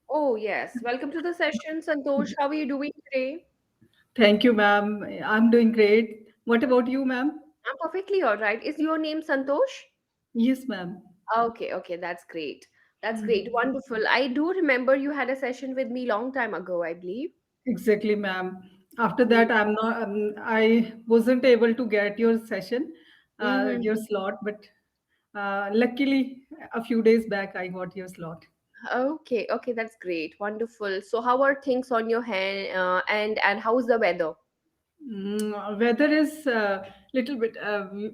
Oh, yes. Welcome to the session, Santosh. How are you doing today? Thank you, ma'am. I'm doing great. What about you, ma'am? I'm perfectly all right. Is your name Santosh? Yes, ma'am. Okay, okay, that's great. That's great. Wonderful. I do remember you had a session with me long time ago, I believe. Exactly, ma'am. After that, I wasn't able to get your session, your Mm-hmm. slot, but luckily, a few days back, I got your slot. Okay, okay, that's great. Wonderful. So how are things on your hand and how's the weather? Weather is little bit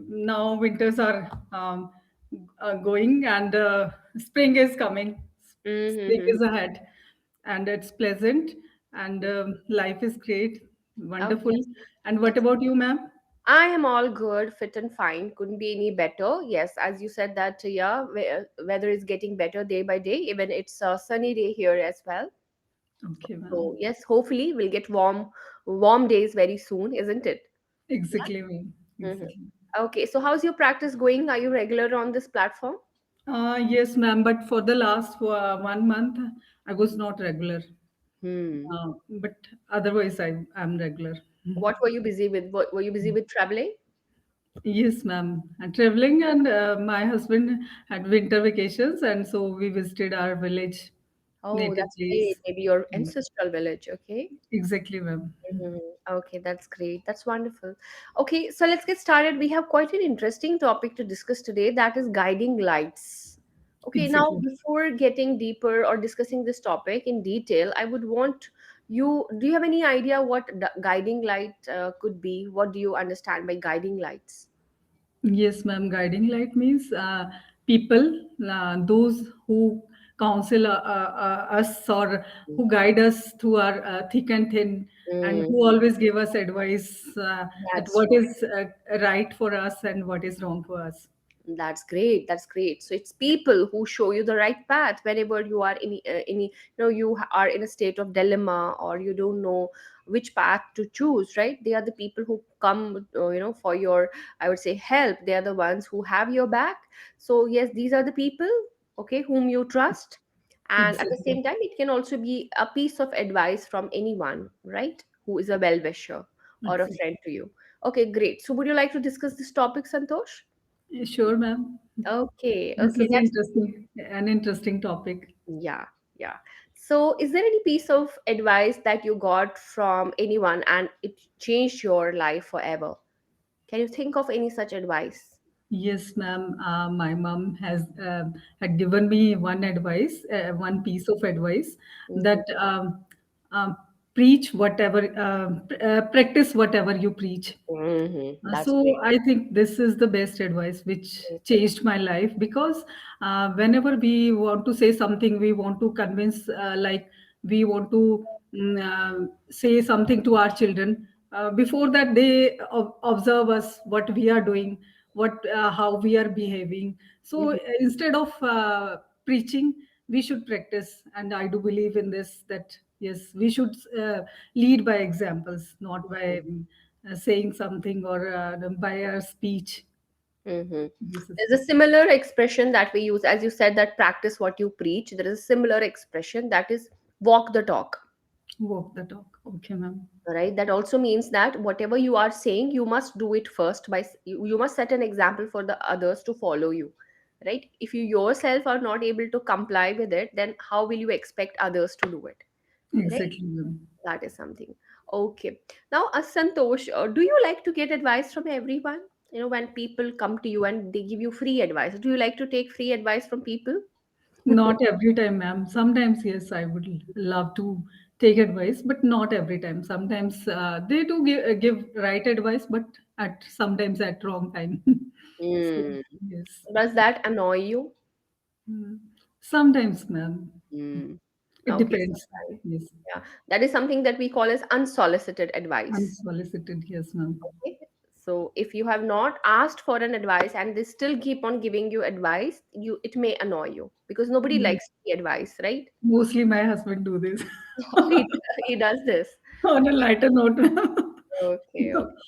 now. Winters are going, and spring is coming. Spring Mm-hmm. is ahead, and it's pleasant, and life is great, wonderful. Okay, And what that's about you, ma'am? I am all good, fit and fine. Couldn't be any better. Yes, as you said that, yeah, weather is getting better day by day. Even it's a sunny day here as well. Okay, So ma'am. yes, hopefully we'll get warm days very soon, isn't it? Exactly, ma'am. Yeah. Exactly. Okay, so how's your practice going? Are you regular on this platform? Yes, ma'am. But for the last 1 month, I was not regular. Hmm. But otherwise, I'm regular. What were you busy with? What, were you busy with traveling? Yes, ma'am. And traveling, and my husband had winter vacations, and so we visited our village, Oh, native that's great. place. Maybe your Mm. ancestral village. Okay. Exactly, ma'am. Mhm. Okay, that's great. That's wonderful. Okay, so let's get started. We have quite an interesting topic to discuss today, that is guiding lights. Okay, now Exactly. before getting deeper or discussing this topic in detail, I would want do you have any idea what guiding light could be? What do you understand by guiding lights? Yes, ma'am. Guiding light means people, those who counsel us or who guide us through our thick and thin, and who Mm, always give us advice that that's what is right for us and what is wrong for us. That's great. That's great. So it's people who show you the right path whenever you are in any, are in a state of dilemma or you don't know which path to choose, right? They are the people who come, for your, I would say, help. They are the ones who have your back. So yes, these are the people, okay, whom you trust. And at the Exactly. same time, it can also be a piece of advice from anyone, right? Who is a well-wisher or a Exactly. friend to you. Okay, great. So would you like to discuss this topic, Santosh? Sure, ma'am. Okay, This okay, is that's an interesting topic. yeah, yeah. So, is there any piece of advice that you got from anyone and it changed your life forever? Can you think of any such advice? Yes, ma'am. My mom has had given me one piece of advice Mm-hmm. that preach whatever, practice whatever you preach. Mm-hmm. That's So great. I think this is the best advice which changed my life because whenever we want to say something, we want to convince, like we want to say something to our children. Before that, they observe us, what we are doing, how we are behaving. So Mm-hmm. instead of preaching, we should practice, and I do believe in this that yes, we should lead by examples, not by saying something or by our speech. Mm-hmm. This is There's a similar expression that we use, as you said, that practice what you preach. There is a similar expression that is walk the talk. walk the talk. Okay, ma'am. Right, that also means that whatever you are saying you must do it first you must set an example for the others to follow you, right? If you yourself are not able to comply with it, then how will you expect others to do it, right? Exactly, ma'am. That is something. Okay, now Santosh, do you like to get advice from everyone? When people come to you and they give you free advice, do you like to take free advice from people? Not every time, ma'am. Sometimes, yes, I would love to take advice, but not every time. Sometimes they do give right advice, but at sometimes at wrong time. So, Hmm. yes. Does that annoy you? Mm. Sometimes, ma'am. Hmm. It Okay, depends. sometimes. Yes. Yeah, that is something that we call as unsolicited advice. Unsolicited, yes, ma'am. Okay. So if you have not asked for an advice and they still keep on giving you advice, it may annoy you because nobody Mm. likes the advice, right? Mostly my husband do this. He does this. On a lighter note, ma'am. Okay, okay.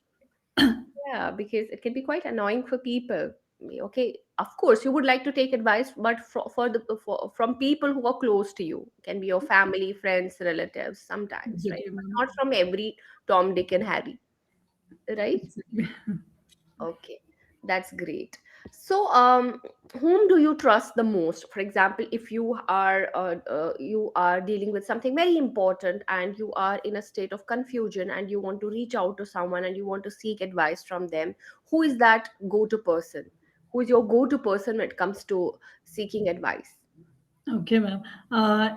Yeah, because it can be quite annoying for people. Okay, of course you would like to take advice, but from people who are close to you, can be your family, friends, relatives sometimes, right? Exactly, But ma'am. not from every Tom, Dick, and Harry, right? Exactly. Okay, that's great. So, whom do you trust the most? For example, if you are dealing with something very important and you are in a state of confusion and you want to reach out to someone and you want to seek advice from them, who is that go-to person? Who is your go-to person when it comes to seeking advice? Okay, ma'am.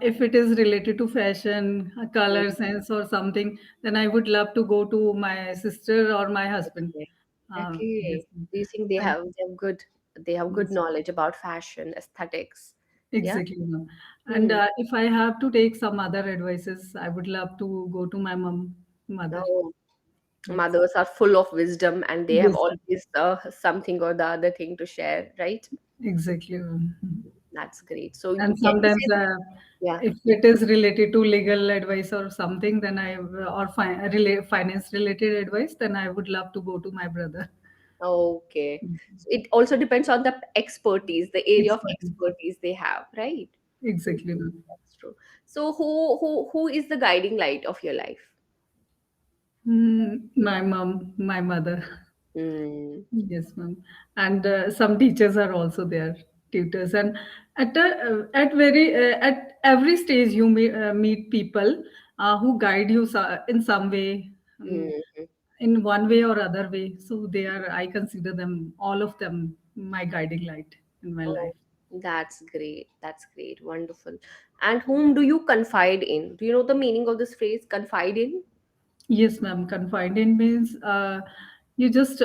If it is related to fashion, color sense, or something, then I would love to go to my sister or my husband. Okay. Yes, Okay. ma'am. Do you think And they have good yes, knowledge about fashion, aesthetics? Yeah. exactly, ma'am. And Hmm. if I have to take some other advices, I would love to go to my mother. Oh, Yes, mothers are full of wisdom and they have yes, always something or the other thing to share, right? exactly, ma'am. That's great. So, And can you sometimes, say, yeah? if it is related to legal advice or something, then or finance related advice, then I would love to go to my brother. Okay. So it also depends on the expertise, the area of Exactly, expertise they have, right? Mhm. exactly, ma'am. That's true. So, who is the guiding light of your life? My mom, my mother. Hmm. Yes, ma'am. And some teachers are also there, tutors. And at every stage, you meet people who guide you in some way, Hmm. in one way or other way. So they are. I consider them, all of them, my guiding light in my Oh, life. that's great. That's great. Wonderful. And whom do you confide in? Do you know the meaning of this phrase, confide in? Yes, ma'am. Confined in means you just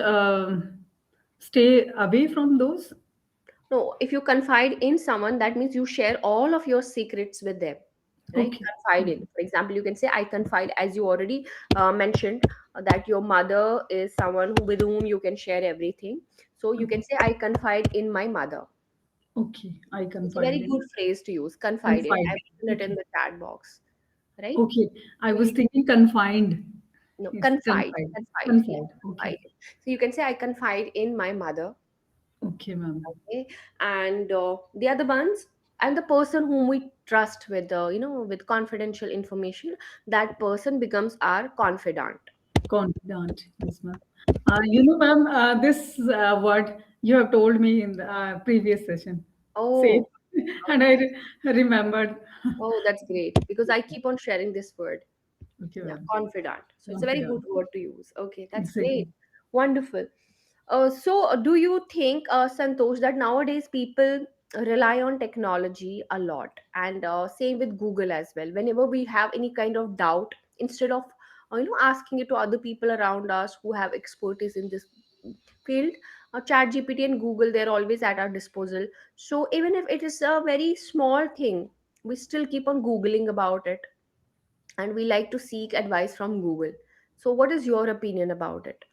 stay away from those. No, if you confide in someone, that means you share all of your secrets with them, right? Okay. Confide in. For example, you can say, I confide, as you already mentioned, that your mother is someone with whom you can share everything. So you can Okay. say, I confide in my mother. Okay. I It's a confide very in. good phrase to use, confide in. Confide. I've written it in Okay. the chat box, right? Okay. I So was you thinking confined. no It's confide, confide. confide, yeah, Confide. Okay. confide. So you can say, I confide in my mother. Okay, ma'am. Okay, and the other ones, and the person whom we trust with the with confidential information, that person becomes our confidant. Confidant. Yes, ma'am. Ma'am, this word you have told me in the previous session. Same. Oh, And remembered. oh, that's great because I keep on sharing this word. Okay, Yeah, ma'am. confidant. So it's a very good Confidant. word to use. Okay, that's great. Exactly. Wonderful. Do you think, Santosh, that nowadays people rely on technology a lot, and same with Google as well? Whenever we have any kind of doubt, instead of asking it to other people around us who have expertise in this field, ChatGPT and Google, they're always at our disposal. So even if it is a very small thing, we still keep on googling about it, and we like to seek advice from Google. So what is your opinion about it?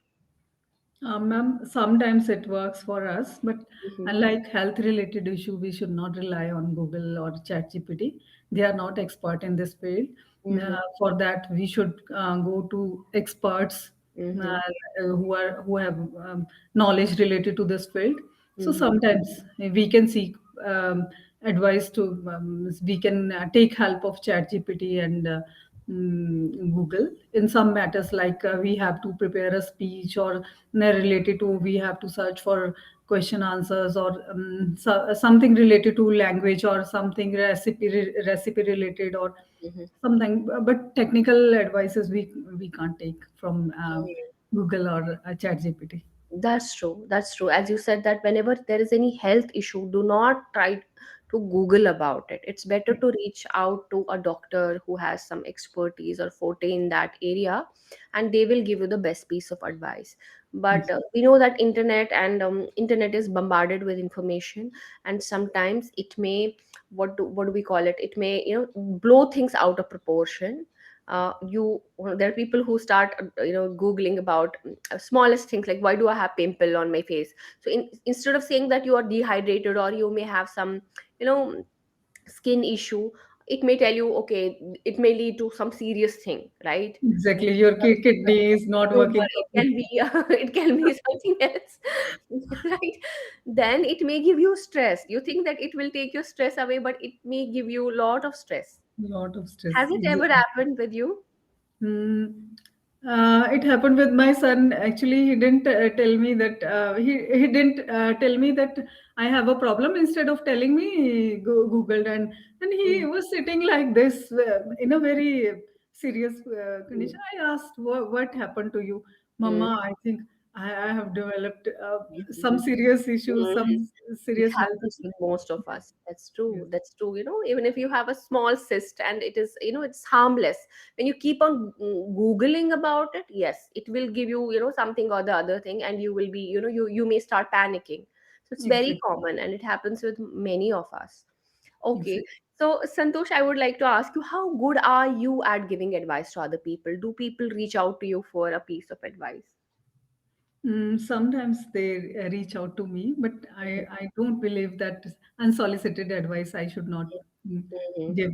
Ma'am, sometimes it works for us, but Mm-hmm. unlike health-related issue, we should not rely on Google or ChatGPT. They are not expert in this field. Mm-hmm. For that, we should go to experts Mm-hmm. uh, who have knowledge related to this field. So Mm-hmm. sometimes we can seek advice to we can take help of ChatGPT and Google in some matters, like we have to prepare a speech, or related to we have to search for question answers, or something related to language, or something recipe related, or Mm-hmm. something. But technical advices we can't take from Google or ChatGPT. That's true. That's true. As you said, that whenever there is any health issue, do not try to Google about it. It's better to reach out to a doctor who has some expertise or forte in that area, and they will give you the best piece of advice. But we know that internet is bombarded with information, and sometimes it may, what do we call it? It may blow things out of proportion. There are people who start googling about smallest things, like, why do I have pimple on my face? So instead of saying that you are dehydrated or you may have some you know skin issue, it may tell you, okay, it may lead to some serious thing, right? Exactly. Your kidney is not Don't working worry, it can properly. be it can be something else, right? Then it may give you stress. You think that it will take your stress away, but it may give you a lot of stress. Lot of stress. Has it ever Exactly. happened with you? Mm. It happened with my son. Actually, he didn't tell me that he didn't tell me that I have a problem. Instead of telling me, he googled, and he Mm. was sitting like this in a very serious Mm. condition. I asked, what happened to you, Mm. Mama? I think I have developed some Mhm. serious issues, Mhm. some It serious health happens with issues. most of us. That's Yes, true. That's true. Even if you have a small cyst and it is, it's harmless. When you keep on Googling about it, yes, it will give you, something or the other thing, and you will be, you may start panicking. So it's very exactly, common and it happens with many of us. Okay. exactly. So, Santosh, I would like to ask you, how good are you at giving advice to other people? Do people reach out to you for a piece of advice? Sometimes they reach out to me, but I don't believe that unsolicited advice I should not mm, Mhm. give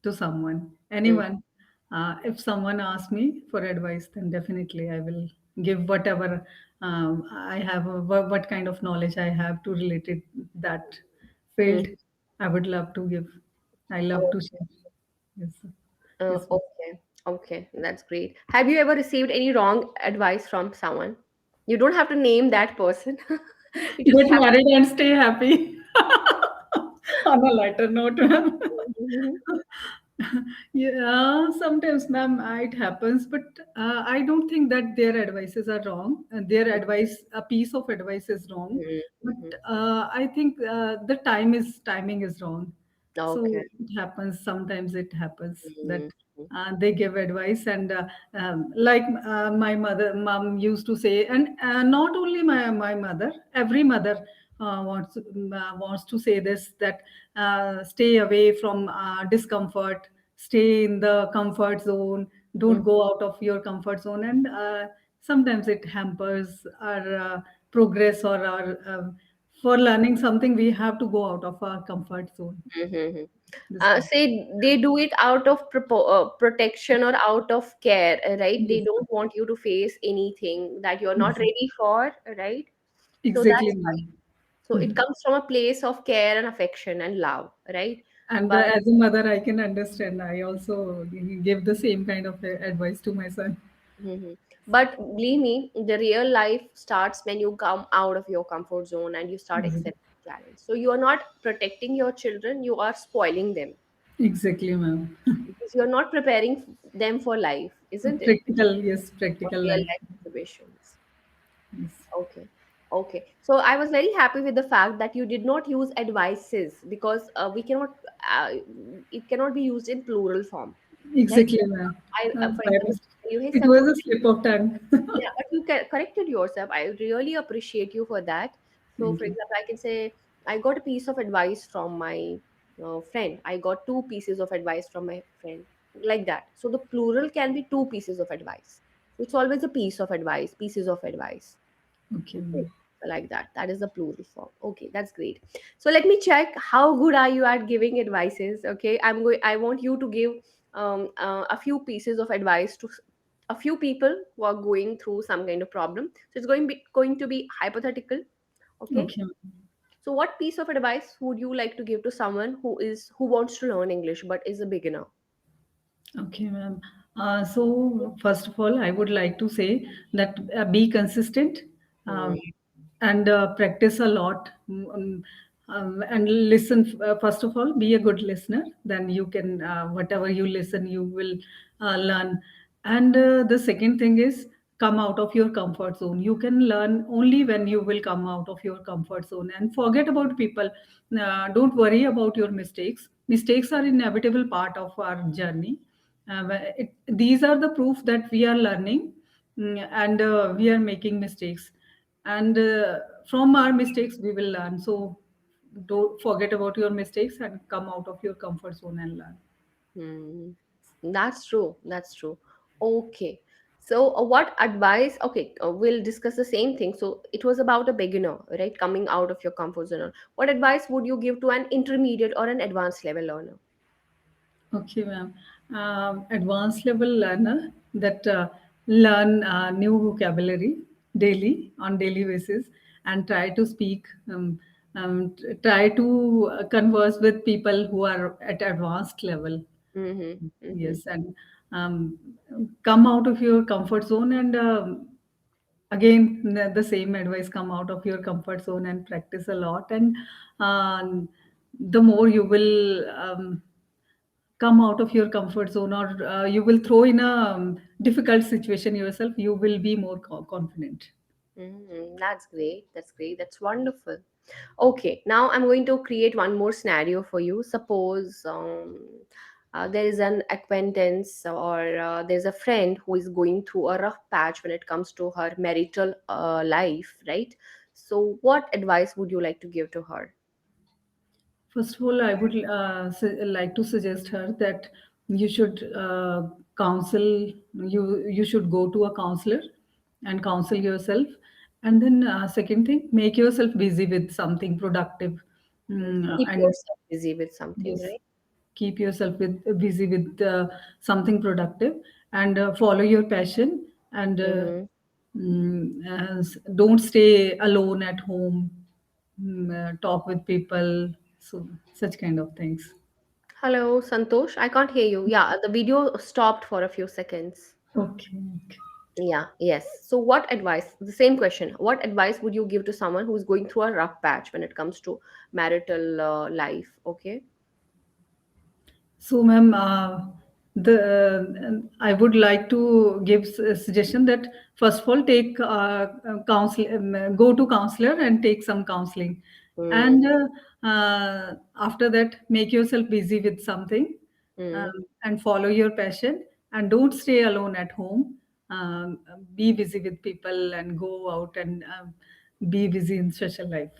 to someone, Mhm. anyone. If someone asks me for advice, then definitely I will give whatever I have, what kind of knowledge I have to relate it that field. Mhm. I would love to give. I love to share. Yes, sir. Yes, ma'am. Okay, okay, that's great. Have you ever received any wrong advice from someone? You don't have to name that person. You just Get have married and stay happy. On a lighter note, ma'am. to. Yeah, sometimes, ma'am, it happens, but I don't think that their advices are wrong. Their advice, a piece of advice is wrong, Mhm, mhm. but I think the timing is wrong. Okay. So it happens. Sometimes it happens that Mhm, they give advice, and like my mom used to say, and not only my mother, every mother wants to say this, that stay away from discomfort, stay in the comfort zone, mhm, don't go out of your comfort zone, and sometimes it hampers our progress or our for learning something we have to go out of our comfort zone. mhm. This kind. Say they do it out of protection or out of care, right? They Yes, don't want you to face anything that you're not exactly, ready for, right? So exactly, that's why. ma'am. So it comes from a place of care and affection and love, right? And But as a mother, I can understand. I also give the same kind of advice to my son. Mhm. But believe me, the real life starts when you come out of your comfort zone and you start Exactly, accepting challenge. So you are not protecting your children, you are spoiling them exactly, ma'am. because you're not preparing them for life, isn't it? Practical, yes, For practical real life. life situations. Yes, Okay. Okay. So I was very happy with the fact that you did not use advices because uh, it cannot be used in plural form, right? exactly, ma'am. For By example, mistake. you, hey, It was Santosh, a slip of tongue. yeah, but you corrected yourself. I really appreciate you for that. So, Thank for you. example, I can say I got a piece of advice from my friend. I got two pieces of advice from my friend, like that. So the plural can be two pieces of advice. So it's always a piece of advice, pieces of advice. Okay, Okay, ma'am. like that. That is the plural form. Okay, that's great. So let me check how good are you at giving advices. Okay, I want you to give a few pieces of advice to a few people who are going through some kind of problem. So it's going to be hypothetical. Okay. Okay, ma'am. So what piece of advice would you like to give to someone who wants to learn English but is a beginner? Okay, ma'am. So first of all, I would like to say that be consistent, Hmm. um, and practice a lot, and listen. First of all, be a good listener. Then you can, whatever you listen, you will learn. And the second thing is, come out of your comfort zone. You can learn only when you will come out of your comfort zone, and forget about people. Don't worry about your mistakes. Mistakes are inevitable part of our journey. These are the proof that we are learning, and we are making mistakes, and from our mistakes we will learn. So don't forget about your mistakes and come out of your comfort zone and learn. Hmm. That's true. That's true. Okay. So, what advice? Okay, we'll discuss the same thing. So, it was about a beginner, right? Coming out of your comfort zone. What advice would you give to an intermediate or an advanced level learner? Okay, ma'am. Advanced level learner that learn new vocabulary daily on daily basis and try to speak, try to converse with people who are at advanced level. Mm-hmm. Mm-hmm. Yes, and um, come out of your comfort zone and again the same advice, come out of your comfort zone and practice a lot, and um, the more you will come out of your comfort zone, or you will throw in a difficult situation yourself, you will be more confident. That's great. That's great. That's wonderful. Okay, now I'm going to create one more scenario for you. Suppose there is an acquaintance or there's a friend who is going through a rough patch when it comes to her marital life, right? So, what advice would you like to give to her? First of all, I would like to suggest her that you should counsel, you should go to a counselor and counsel yourself. And then second thing, make yourself busy with something productive. Keep And yourself busy with something, yes, right? keep yourself with busy with something productive, and follow your passion, and Mm-hmm. don't stay alone at home. Talk with people, so such kind of things. Hello, Santosh. I can't hear you. Yeah, the video stopped for a few seconds. Okay, okay. Yeah, yes. So, what advice, the same question, what advice would you give to someone who's going through a rough patch when it comes to marital life? Okay. So, ma'am, the I would like to give a suggestion that first of all, take counsel, go to counselor and take some counseling, Hmm. and after that, make yourself busy with something, Hmm. and follow your passion, and don't stay alone at home. Be busy with people and go out and be busy in social life.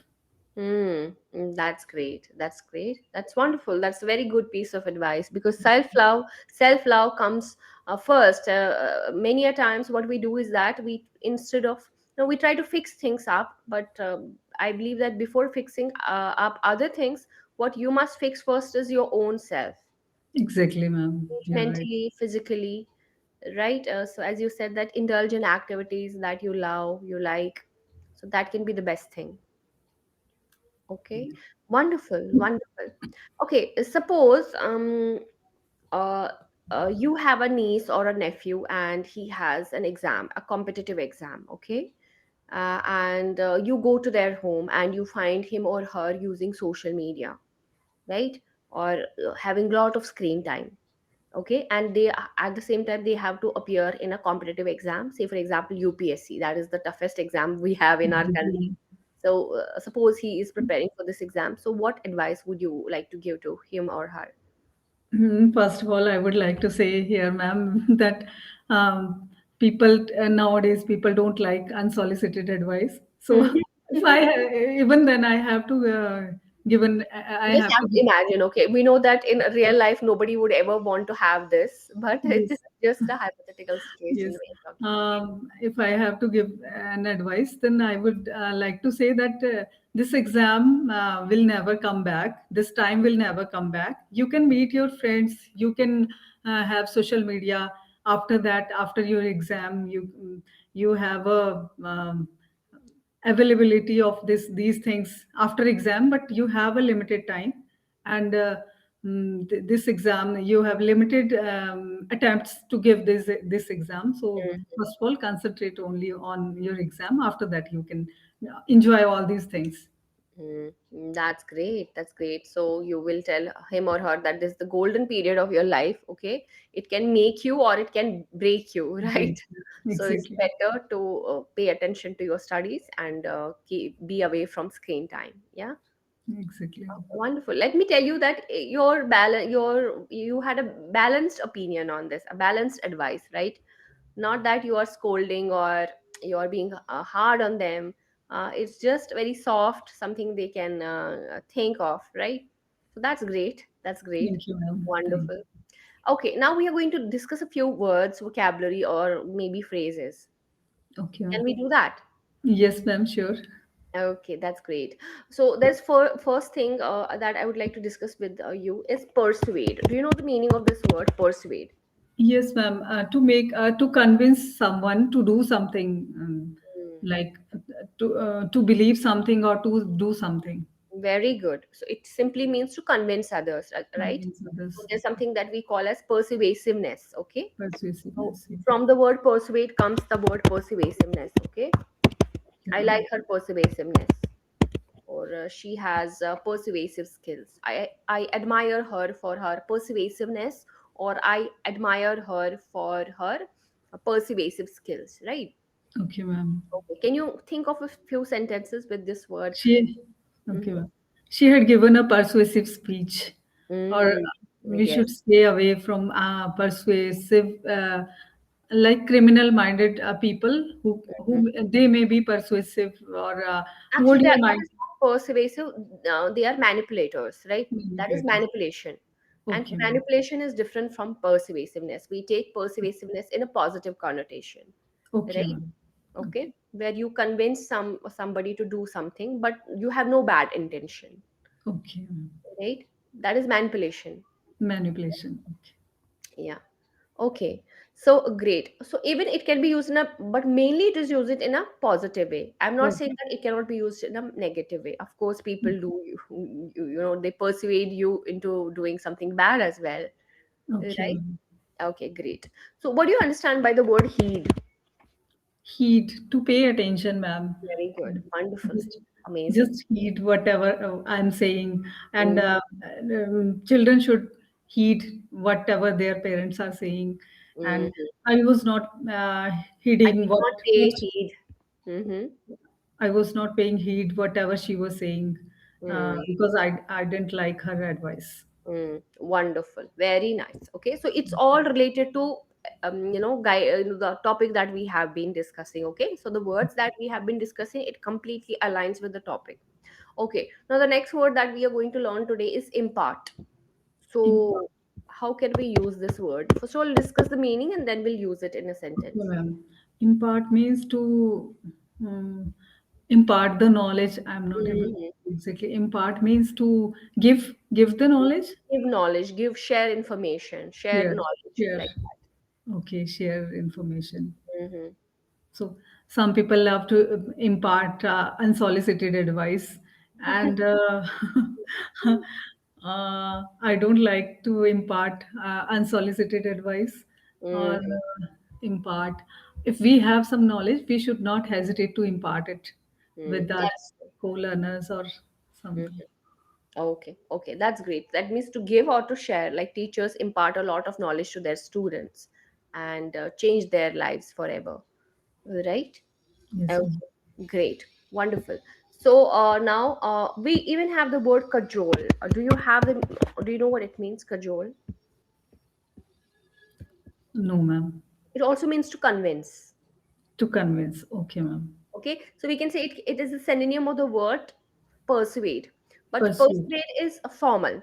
That's great. That's great. That's wonderful. That's a very good piece of advice because self love comes first. Many a times, what we do is that we instead of we try to fix things up, but I believe that before fixing up other things, what you must fix first is your own self, Exactly, ma'am. You're right. mentally, physically, right? So as you said, that indulge in activities that you love, you like, so that can be the best thing. Okay, wonderful, wonderful. Okay, suppose uh, you have a niece or a nephew and he has an exam, a competitive exam, okay? And you go to their home and you find him or her using social media, right? Or having a lot of screen time, okay? And they at the same time they have to appear in a competitive exam, say for example UPSC, that is the toughest exam we have in our country. So suppose he is preparing for this exam, so what advice would you like to give to him or her? First of all, I would like to say here, ma'am, that people nowadays people don't like unsolicited advice. So, Mhm. if I even then I have to I Just have have to to imagine, okay, we know that in real life nobody would ever want to have this, but it is yes. just a hypothetical situation Yes. we are talking about. If I have to give an advice, then I would like to say that this exam will never come back. This time will never come back. You can meet your friends. You can have social media. After that, after your exam, you have a availability of these things after exam, but you have a limited time, and this exam you have limited attempts to give this exam. So Mm. first of all, concentrate only on your exam. After that, you can enjoy all these things. That's great. That's great. So you will tell him or her that this is the golden period of your life. Okay, it can make you or it can break you, right? Great. So it's Exactly. better to pay attention to your studies and be away from screen time. Yeah. Exactly. Wonderful. Let me tell you that you had a balanced opinion on this, a balanced advice, right? Not that you are scolding or you are being hard on them. It's just very soft, something they can think of, right? So that's great. That's great. Thank you, ma'am. Thank Wonderful. Okay, now we are going to discuss a few words, vocabulary, or maybe phrases. you. Okay, Can ma'am. we do that? Yes, ma'am. Sure. Okay, that's great. So there's first thing that I would like to discuss with you is persuade. Do you know the meaning of this word persuade? Yes, ma'am. To convince someone to do something, Mm, like to believe something or to do something. very good. So it simply means to convince others, right? Convince So others. there's something that we call as persuasiveness. Okay. So Persuasiveness. Yeah. from the word persuade comes the word persuasiveness. Okay. Okay, I ma'am. like her persuasiveness, or she has persuasive skills. I admire her for her persuasiveness, or I admire her for her persuasive skills, right? Okay, ma'am. Okay. Can you think of a few sentences with this word? She, okay, Mm-hmm. ma'am. She had given a persuasive speech, or Mm, we should yes. stay away from persuasive, like criminal-minded people Mhm. who they may be persuasive or Actually, mold your that mind. is not persuasive. They are manipulators, right? That is Manipulators. manipulation. And Okay, ma'am. manipulation is different from persuasiveness. We take persuasiveness in a positive connotation, Okay, right? ma'am. Okay, Okay, where you convince somebody to do something, but you have no bad intention, okay, ma'am. right? That is manipulation. Manipulation. Okay, Yeah. Okay, so great. So even it can be used in a, but mainly it is used in a positive way. I'm not saying okay. that it cannot be used in a negative way. Of course, people do, you know, they persuade you into doing something bad as well, Okay, right? ma'am. Okay, great. So what do you understand by the word heed? Heed, to pay attention, ma'am. Very good, wonderful, Just, amazing. just heed whatever I'm saying, and Mm-hmm. children should heed whatever their parents are saying. And Mm-hmm. I was not I heeding did not what pay heed. Mm-hmm. I was not paying heed whatever she was saying, Mm. because I didn't like her advice. Mm, wonderful, very nice. Okay, so it's all related to the topic that we have been discussing. Okay, so the words that we have been discussing, it completely aligns with the topic. Okay, now the next word that we are going to learn today is impart. Impart. So how can we use this word? First of all, discuss the meaning and then we'll use it in a Okay, sentence. ma'am. Impart means to um, impart the knowledge. I'm not able Mhm. to exactly. Impart means to give the knowledge. Give knowledge, give, share information, share Share, knowledge share. like that. Okay, share information. Mm-hmm. So some people love to impart unsolicited advice, and I don't like to impart unsolicited advice or Mm-hmm. impart. If we have some knowledge, we should not hesitate to impart it with our That's co-learners or true. something. Okay, okay, that's great. That means to give or to share, like teachers impart a lot of knowledge to their students and change their lives forever, right? Yes, ma'am. Okay, great, wonderful. So now we even have the word cajole. Do you have the? Do you know what it means, cajole? No, ma'am. It also means to convince. To convince. Okay, ma'am. Okay, so we can say it is a synonym of the word persuade, but Pursue. persuade is a formal.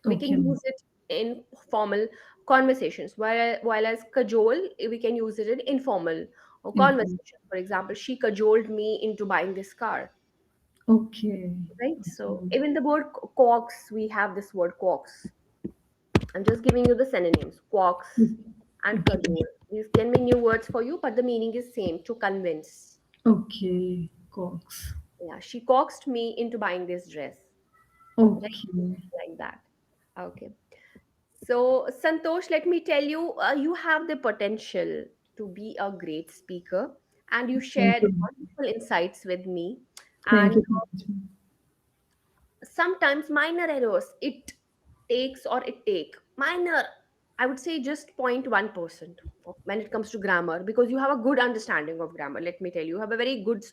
We can Okay, ma'am. use it in formal conversations, while as cajole we can use it in informal or Inform. conversations. For example, she cajoled me into buying this car, Okay. right? Okay, So ma'am. even the word coax, we have this word coax. I'm just giving you the synonyms: coax and Okay. cajole. These can be new words for you, but the meaning is same: to convince. Okay, Cox. Yeah, she coaxed me into buying this dress, right? Okay. Like that. Okay. So, Santosh, let me tell you, you have the potential to be a great speaker, and you Thank shared you. wonderful insights with me. Thank And you so much, ma'am. sometimes minor errors, it takes or it take minor, I would say just 0.1% when it comes to grammar, because you have a good understanding of grammar. Let me tell you, you have a very good,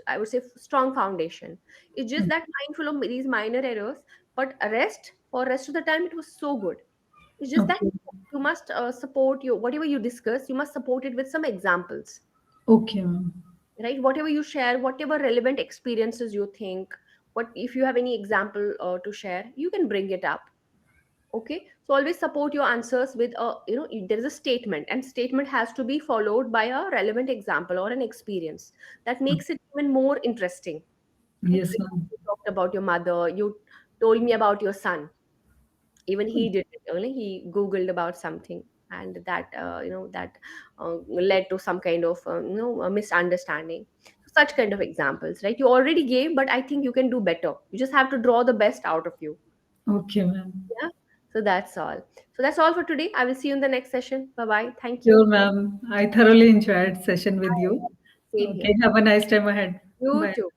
I would say, strong foundation. It's just that mindful of these minor errors, but rest for rest of the time it was so good. It's just that Okay. you must support your whatever you discuss. You must support it with some examples, Okay, ma'am. right? Whatever you share, whatever relevant experiences you think, what if you have any example to share, you can bring it up. Okay, so always support your answers with a, there is a statement, and statement has to be followed by a relevant example or an experience that makes it even more interesting. Like Yes, ma'am. you talked about your mother, you told me about your son. Even he did it. Only he googled about something, and that that led to some kind of a misunderstanding. So such kind of examples, right? You already gave, but I think you can do better. You just have to draw the best out of you. Okay, ma'am. Yeah. So that's all. So that's all for today. I will see you in the next session. Bye bye. Thank you. Sure, ma'am. I thoroughly enjoyed session with you. Same here. Okay, have a nice time ahead. You Bye. too.